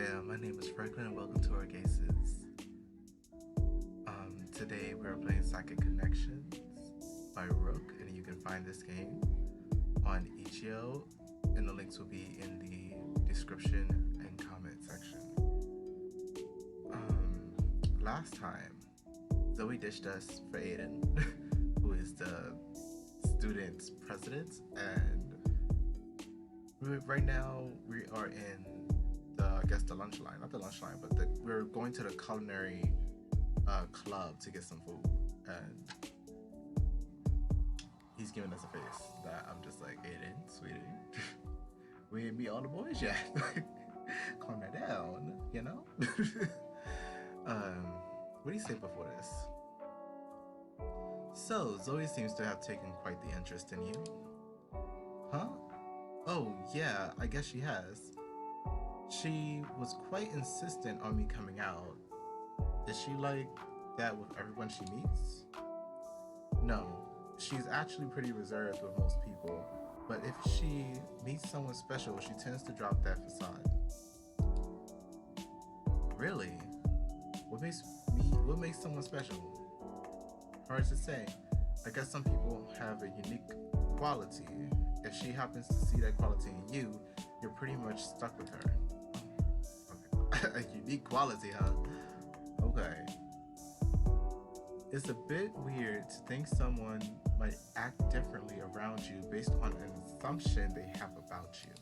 fam, my name is Franklin and welcome to Orgaysis. Today we're playing Psychic Connections by Rook, and you can find this game on itch.io, and the links will be in the description and comment section. Last time, Zoe ditched us for Aiden, who is the student's president, and right now we are in the lunch line, not the lunch line, but we're going to the culinary club to get some food, and he's giving us a face that I'm just like, Aiden, sweetie, we ain't meet all the boys yet. Calm that down, you know? What do you say before this? So, Zoe seems to have taken quite the interest in you. Huh? Oh, yeah, I guess she has. She was quite insistent on me coming out. Is she like that with everyone she meets? No, she's actually pretty reserved with most people, but if she meets someone special, she tends to drop that facade. Really? What makes someone special? Hard to say. I guess some people have a unique quality. If she happens to see that quality in you, you're pretty much stuck with her. A unique quality, huh? Okay. It's a bit weird to think someone might act differently around you based on an assumption they have about you.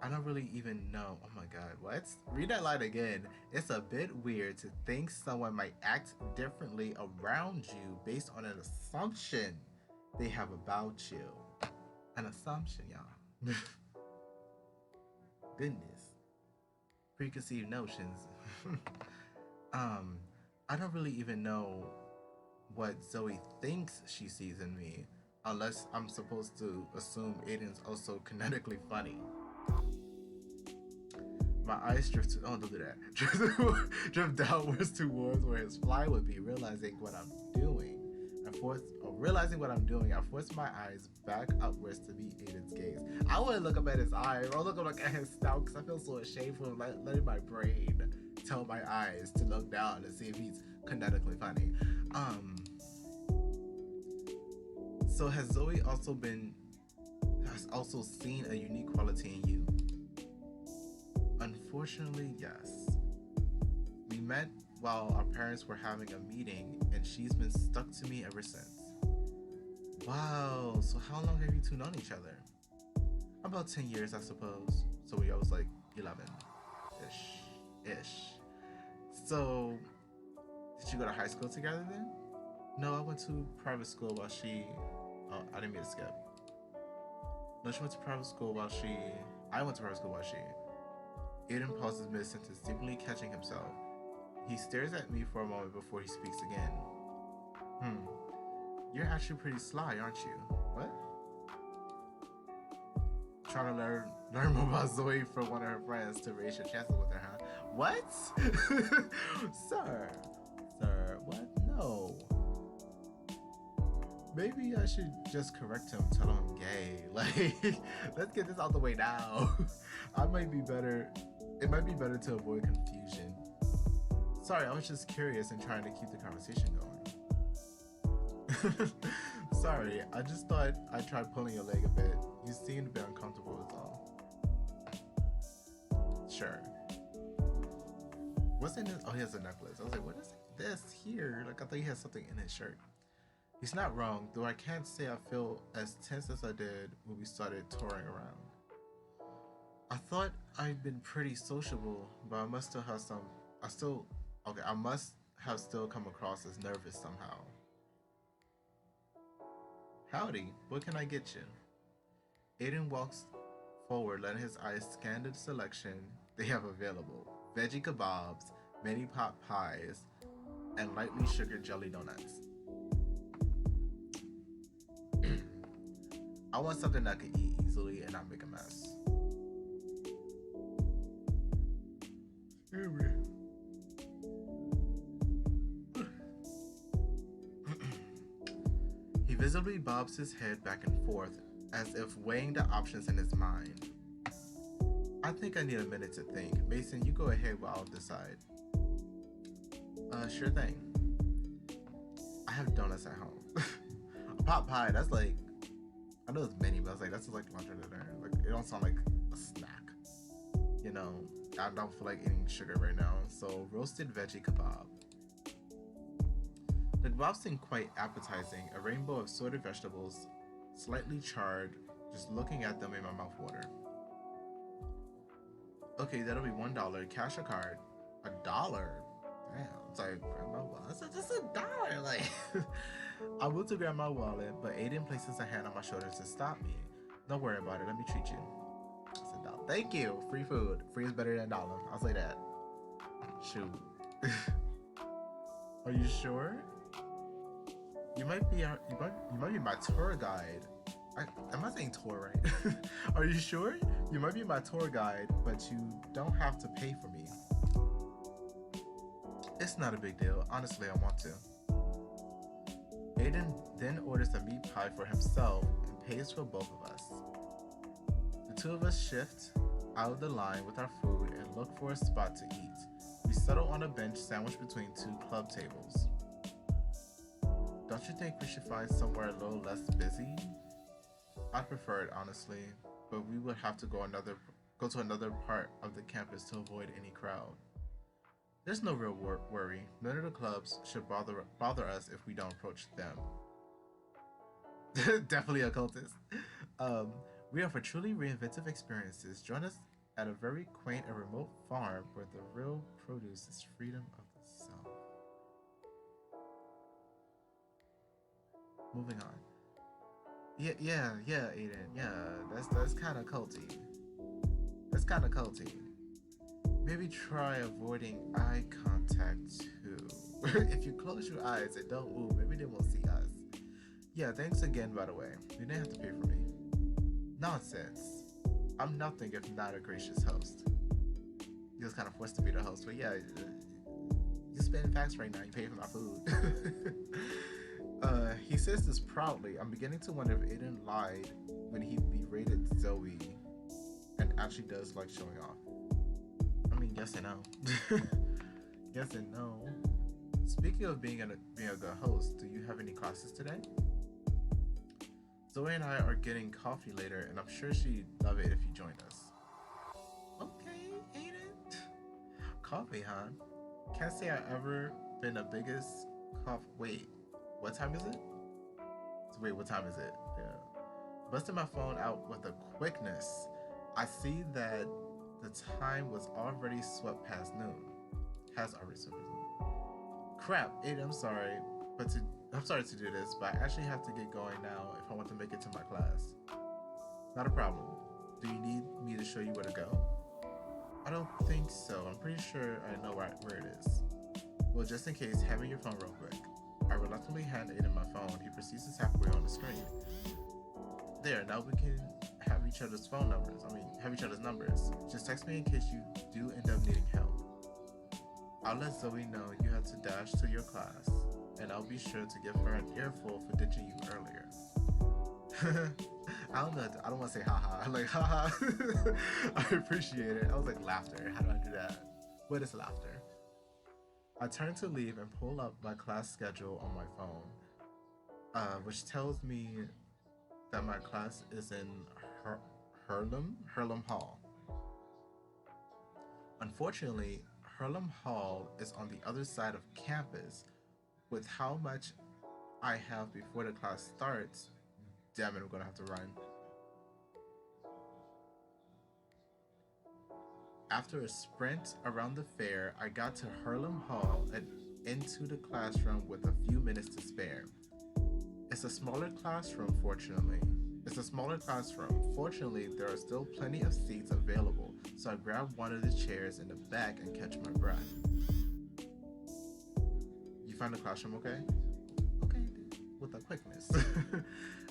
I don't really even know. Oh my god, what? Read that line again. It's a bit weird to think someone might act differently around you based on an assumption they have about you. An assumption, y'all. Goodness. Preconceived notions. I don't really even know what Zoe thinks she sees in me, unless I'm supposed to assume Aiden's also kinetically funny. My eyes drift don't do that. Drift downwards towards where his fly would be, realizing what I'm doing. I force my eyes back upwards to meet Aiden's gaze. I wouldn't look up at his eye or look up at his snout because I feel so ashamed for letting my brain tell my eyes to look down and see if he's kinetically funny. So has Zoe also seen a unique quality in you? Unfortunately, yes. We met while our parents were having a meeting, and she's been stuck to me ever since. Wow, so how long have you two known each other? About 10 years, I suppose. So we always like 11-ish. So, did you go to high school together then? No, I went to private school while she... Oh, I didn't mean to skip. No, she went to private school while she... I went to private school while she... Aiden pauses mid-sentence, deeply catching himself. He stares at me for a moment before he speaks again. You're actually pretty sly, aren't you? What? Trying to learn more about Zoe from one of her friends to raise your chances with her, huh? What? Sir, what? No. Maybe I should just correct him, tell him I'm gay. Like, let's get this out the way now. It might be better to avoid confusion. Sorry, I was just curious and trying to keep the conversation going. Sorry, I just thought I tried pulling your leg a bit. You seemed a bit uncomfortable is all. Sure. What's in this? Oh, he has a necklace. I was like, what is this here? Like, I thought he had something in his shirt. He's not wrong, though I can't say I feel as tense as I did when we started touring around. I thought I'd been pretty sociable, but I must still have I must have still come across as nervous somehow. Howdy, what can I get you? Aiden walks forward, letting his eyes scan the selection they have available. Veggie kebabs, mini pot pies, and lightly sugared jelly donuts. I want something that I can eat easily and not make a mess. He visibly bobs his head back and forth, as if weighing the options in his mind. I I think I need a minute to think. Mason, you go ahead while I'll decide. Sure thing. I have donuts at home. A pot pie, that's like, I know it's many, but I was like, that's like lunch or dinner. Like, it don't sound like a snack. You know, I don't feel like eating sugar right now. So, roasted veggie kebab. The kebab seemed quite appetizing. A rainbow of sorted vegetables, slightly charred. Just looking at them made my mouth water. Okay, that'll be $1. Cash or card? $1? Damn, it's like, grab my wallet. It's just $1. Like, I went to grab my wallet, but Aiden places a hand on my shoulder to stop me. Don't worry about it. Let me treat you. I said, $1. Thank you. Free food. Free is better than $1. I'll say that. Shoot. Are you sure? You might be my tour guide. Am I saying tour right? Are you sure? You might be my tour guide, but you don't have to pay for me. It's not a big deal. Honestly, I want to. Aiden then orders a meat pie for himself and pays for both of us. The two of us shift out of the line with our food and look for a spot to eat. We settle on a bench sandwiched between two club tables. Don't you think we should find somewhere a little less busy? I prefer it, honestly, but we would have to go to another part of the campus to avoid any crowd. There's no real worry. None of the clubs should bother us if we don't approach them. Definitely a cultist. We offer truly reinventive experiences. Join us at a very quaint and remote farm where the real produce is freedom of the South. Moving on. Yeah, Aiden. Yeah, that's kind of culty. That's kind of culty. Maybe try avoiding eye contact too. If you close your eyes and don't move, maybe they won't see us. Yeah, thanks again, by the way. You didn't have to pay for me. Nonsense. I'm nothing if not a gracious host. He was kind of forced to be the host, but yeah, you spend facts right now. You pay for my food. He says this proudly. I'm beginning to wonder if Aiden lied when he berated Zoe and actually does like showing off. I mean, yes and no. Yes and no. Speaking of being a good host, do you have any classes today? Zoe and I are getting coffee later, and I'm sure she'd love it if you joined us. Okay, Aiden. Coffee, huh? Can't say I've ever been the biggest coffee. Wait, what time is it? Wait, what time is it? Yeah. Busted my phone out with a quickness. I see that the time was already swept past noon. Has already swept past noon. Crap, Aiden, I'm sorry to do this, but I actually have to get going now if I want to make it to my class. Not a problem. Do you need me to show you where to go? I don't think so. I'm pretty sure I know where it is. Well, just in case, hand me your phone real quick. I reluctantly hand Aiden my phone. He proceeds to halfway on the screen. There, now we can have each other's have each other's numbers. Just text me in case you do end up needing help. I'll let Zoe know you had to dash to your class, and I'll be sure to give her an earful for ditching you earlier. I don't want to say haha. Like haha. I appreciate it. I was like laughter. How do I do that? What is laughter? I turn to leave and pull up my class schedule on my phone, which tells me that my class is in Hurlum Hall. Unfortunately, Hurlum Hall is on the other side of campus. With how much I have before the class starts, damn it, I'm gonna have to run. After a sprint around the fair, I got to Hurlum Hall and into the classroom with a few minutes to spare. It's a smaller classroom, fortunately. Fortunately, there are still plenty of seats available, so I grab one of the chairs in the back and catch my breath. You find the classroom okay? Okay, with a quickness.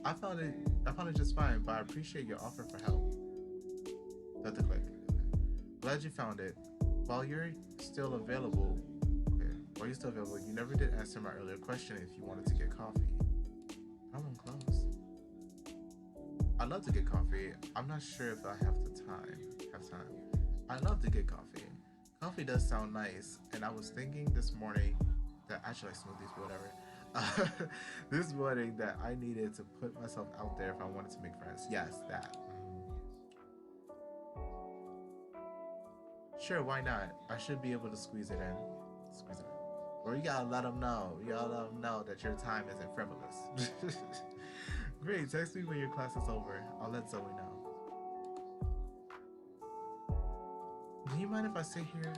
I found it just fine, but I appreciate your offer for help. That's a click. Glad you found it. While you're still available, you never did answer my earlier question if you wanted to get coffee. I'm close. I'd love to get coffee. I'm not sure if I have time. I love to get coffee. Coffee does sound nice, and I was thinking this morning that I actually like smoothies, but whatever. This morning that I needed to put myself out there if I wanted to make friends. Yes, that. Sure, why not? I should be able to squeeze it in. Squeeze it in. Or you gotta let them know. You gotta let them know that your time isn't frivolous. Great, text me when your class is over. I'll let Zoe know. Do you mind if I sit here?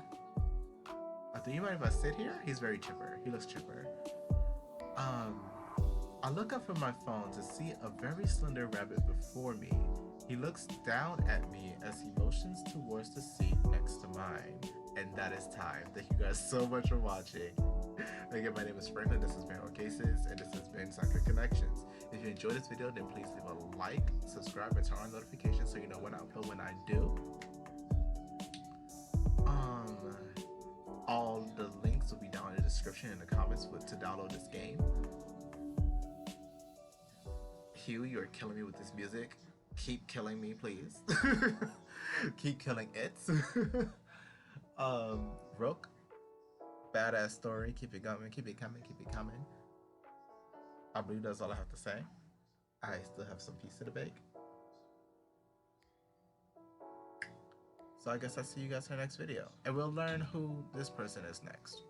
Do you mind if I sit here? He's very chipper. He looks chipper. Um, I look up from my phone to see a very slender rabbit before me. He looks down at me as he motions towards the seat next to mine. And that is time. Thank you guys so much for watching. Again, my name is Franklin, this has been Orgaysis, and this has been Soccer Connections. If you enjoyed this video, then please leave a like, subscribe, and turn on notifications so you know when I upload when I do. All the links will be down in the description and the comments to download this game. Hugh, you're killing me with this music. Keep killing me, please. Keep killing it. Rook, badass story. Keep it coming, keep it coming, keep it coming. I believe that's all I have to say. I still have some pizza to bake. So I guess I'll see you guys in the next video. And we'll learn who this person is next.